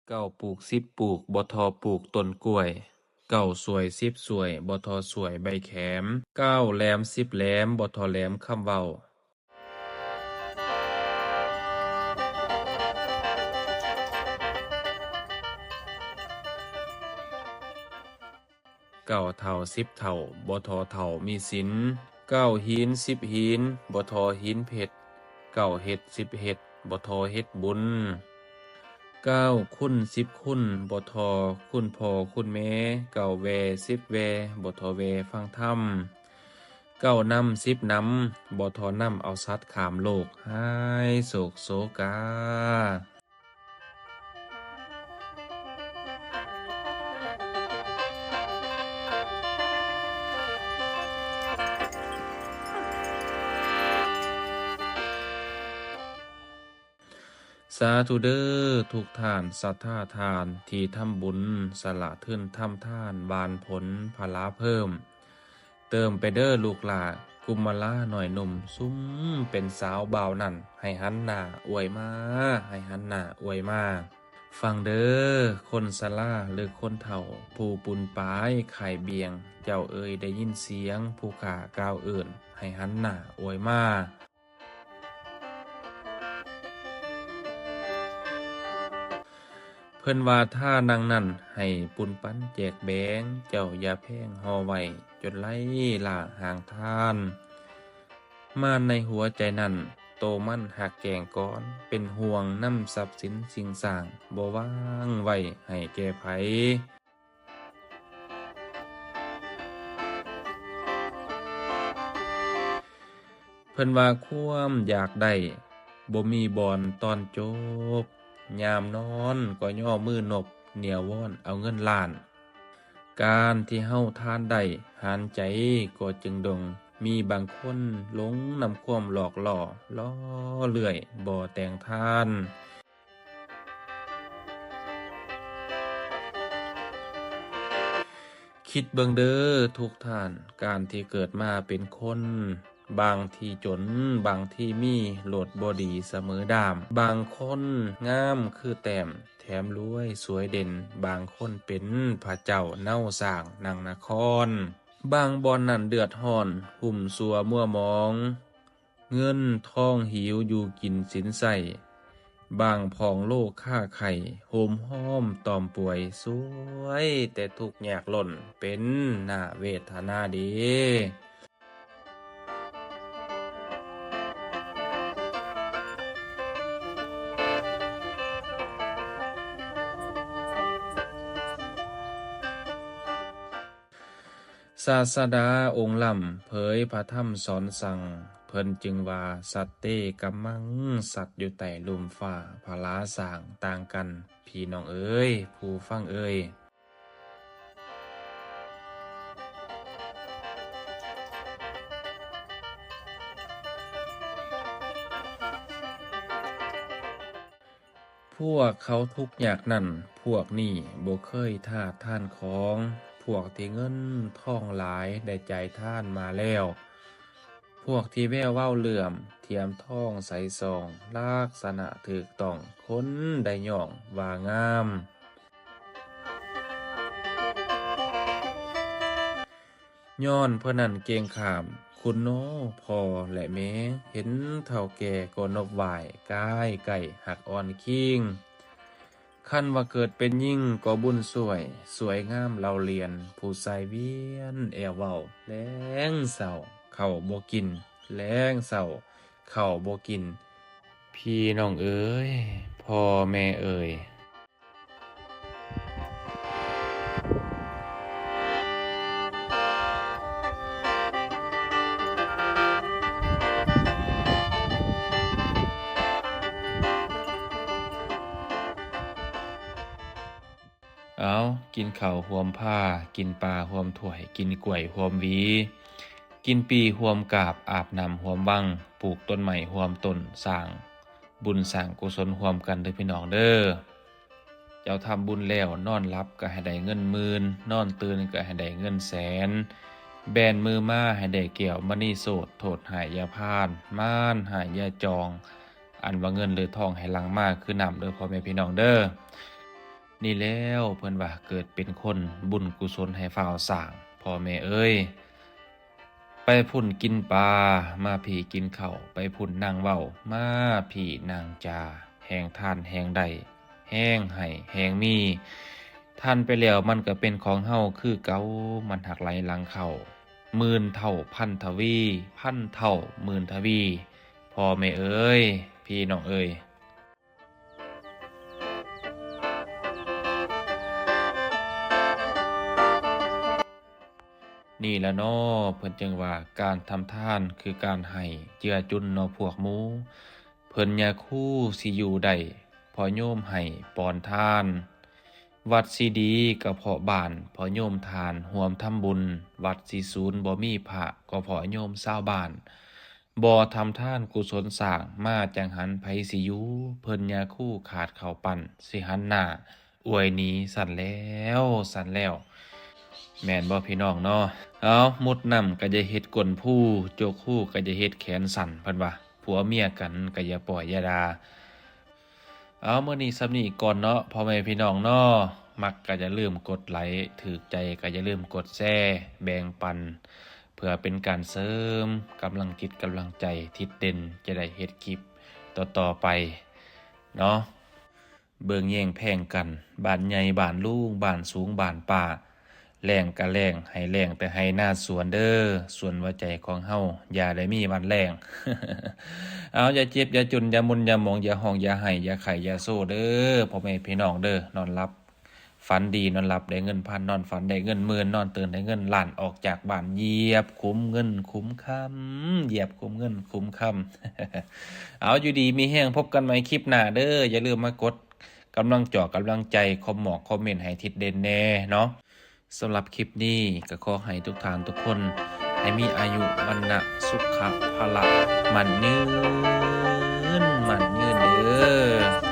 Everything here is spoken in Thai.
เก้าปลูกสิบปลูกบ่ทอปลูกต้นกล้วยเก้าสวยสิบสวยบ่ทอสวยใบแขมเก้าแหลมสิบแหลมบ่ทอแหลมคำเว้าเก้าเท่าสิบเท่าบ่ทอเท่ามีศีลเก้าหินสิบหินบ่ทอหินเพชรเก้าเฮ็ดสิบเฮ็ดบ่ทอเฮ็ดบุญเก้าคุณสิบคุณบ่ทอคุณพ่อคุณแม่เก้าแวสิบแวบ่ทอแวฟังธรรมเก้านำสิบนำบ่ทอนำเอาสัตว์ข้ามโลกหายโศกโศกาสาธุเด้อทุกท่านศรัทธาทานที่ทำบุญสละทื่นทำทานบานผลพลาเพิ่มเติมไปเด้อลูกหลากุมลาหน่อยหนุ่มซุ้มเป็นสาวบ่าวนั่นให้หันหน้าอวยมาให้หันหน้าอวยมาฟังเด้อคนสลาหรือคนเฒ่าผู้ปุนปายไข่เบียงเจ้าเอ่ยได้ยินเสียงผู้ขากล่าวเอิ่นให้หันหน้าอวยมาเพิ่นว่าถ้านางนั่นให้ปุนปั้นแจกแบงเจ้าอย่าแพงห่อไว้จนไล่ล่าห่างทานม่านในหัวใจนั่นโตมั่นหักแกงก่อนเป็นห่วงนำทรัพย์สินสิ่งสร้างบ่วางไว้ให้แก่ไผเพิ่นว่าความอยากได้บ่มีบ่อนตอนจบยามนอนก็ย่อมือนบเหนียววอนเอาเงินล้านการที่เฮาทานได้หารใจก็จึงดงมีบางคนหลงนำความหลอกล่อล้อเลื่อยบ่แต่งทานคิดเบิ่งเด้อทุกท่านการที่เกิดมาเป็นคนบางที่จนบางที่มีโลดบ่ดีเสมอดามบางคนงามคือแต้มแถมรวยสวยเด่นบางคนเป็นพระเจ้าเน่าสร้างนางนครบางบอนนั่นเดือดร้อนหุ่มสัวมัวมองเงินทองหิวอยู่กินสินใส่บางพองโลกค่าไข่โหมห้อมตอมป่วยสวยแต่ทุกข์ยากล้นเป็นน่าเวทนาเดีศาสดาองค์ลำเผยพระธรรมสอนสั่งเพิ่นจึงว่าสัตเตกัมมังสัตว์อยู่ใต้ลุ่มฟ้าพลาสร้างต่างกันพี่น้องเอ้ยผู้ฟังเอ้ยพวกเขาทุกข์ยากนั่นพวกนี้บ่เคยทาสท่านของพวกที่เงินทองหลายได้ใจท่านมาแล้วพวกที่แววเว้าเหลื่อมเทียมทองใสซองลักษณะถูกต้องคนได้ย่องว่างามย้อนเพิ่นนั้นเก่งขามคุณโนพ่อและแม่เห็นเฒ่าแก่ก็นบไหว้กายไก่หักอ่อนคิงคันว่าเกิดเป็นยิ่งก็บุญสวยสวยงามเราเรียนผู้ใส่เวียนแอวเว้าแลงเศร้าเข้าบ่กินแลงเศร้าเข้าบ่กินพี่น้องเอ๋ยพ่อแม่เอ๋ยเอากินข้าวหวมผ้ากินปลาหวมถ้วยกินกล้วยหวมหวีกินปีหวมกาบอาบน้ำหวมวังปลูกต้นไม้หวมต้นสร้างบุญสร้างกุศลหวมกันเด้อพี่น้องเด้อเจ้าทำบุญแล้วนอนหลับก็ให้ได้เงินหมื่นนอนตื่นก็ให้ได้เงินแสนแบนมือมาให้ได้แก้วมณีโสดโทษหายยาพานม่านหายยาจองอันว่าเงินหรือทองให้หลังมากคือน้ำเด้อพ่อแม่พี่น้องเด้อ นี่แล้วเพิ่นว่าเกิดเป็นคนบุญกุศลให้ฟ้าวสร้างพ่อแม่เอ้ยไปพุ่นกินปลามาพี่กินข้าวไปพุ่นนางเว้ามาพี่นางจาแห่งทานแห่งใดแห่งให้แห่งมีท่านไปแล้วมันก็เป็นของเฮาคือเก่ามันหักไหลหลังเข้าหมื่นเท่าพันทวีพันเท่าหมื่นทวีพ่อแม่เอ้ยพี่น้องเอ้ย นี่ละเนาะเพิ่นจึงว่าการทำทานคือการให้เจือจุนเนาะพวกหมู่เพิ่นอย่าคู่สิอยู่ได้พอโยมให้ปอนทาน วัดสิดีก็เพราะบ้านพอโยมทานร่วมทำบุญ วัดสิศูนย์บ่มีพระก็เพราะโยมชาวบ้านบ่ทำทานกุศลสร้างมาจังหันไผสิอยู่เพิ่นอย่าคู่ขาดเข้าปั้นสิหันหน้าอวยหนีสั่นแล้วสั่นแล้ว แม่นบ่พี่น้องเนาะเอามุดน้ำก็จะเฮ็ดก้นผู้โจกคู่ก็จะเฮ็ดแขนสั่นเพิ่นว่าผัวเมียกันก็อย่าปล่อยอย่าด่าเอามื้อนี้ซ้ำนี้ก่อนเนาะพ่อแม่พี่น้องเนาะมักก็จะลืมกดไลค์ถูกใจก็อย่าลืมกดแชร์แบ่งปันเพื่อเป็นการเสริมกำลังจิตกำลังใจทิศเด่นจะได้เฮ็ดคลิปต่อๆไปเนาะเบิ่งแย่งแพงกันบ้านใหญ่บ้านลุงบ้านสูงบ้านป่า แรงก็แรงให้แรงแต่ให้หน้าสวนเด้อส่วนหัวใจของเฮาอย่าได้มีวันแรง เอาอย่าเจ็บอย่าจนอย่ามุนอย่าหมองอย่าห้องอย่าให้อย่าไข้อย่าโซ่เด้อพ่อแม่พี่น้องเด้อนอนหลับฝันดีนอนหลับได้เงินพันนอนฝันได้เงินหมื่นนอนตื่นได้เงินล้านออกจากบ้านเหยียบคุ้มเงินคุ้มค่ำเหยียบคุ้มเงินคุ้มค่ำ เอาอยู่ดีมีแห้งพบกันใหม่คลิปหน้าเด้ออย่าลืมมากดกำลังจอกำลังใจคอมเมนต์ให้ทิศเด่นแน่เนาะ สำหรับคลิปนี้ก็ขอให้ทุกท่านทุกคนให้มีอายุวันนะสุขภาละมันยืนเด้อ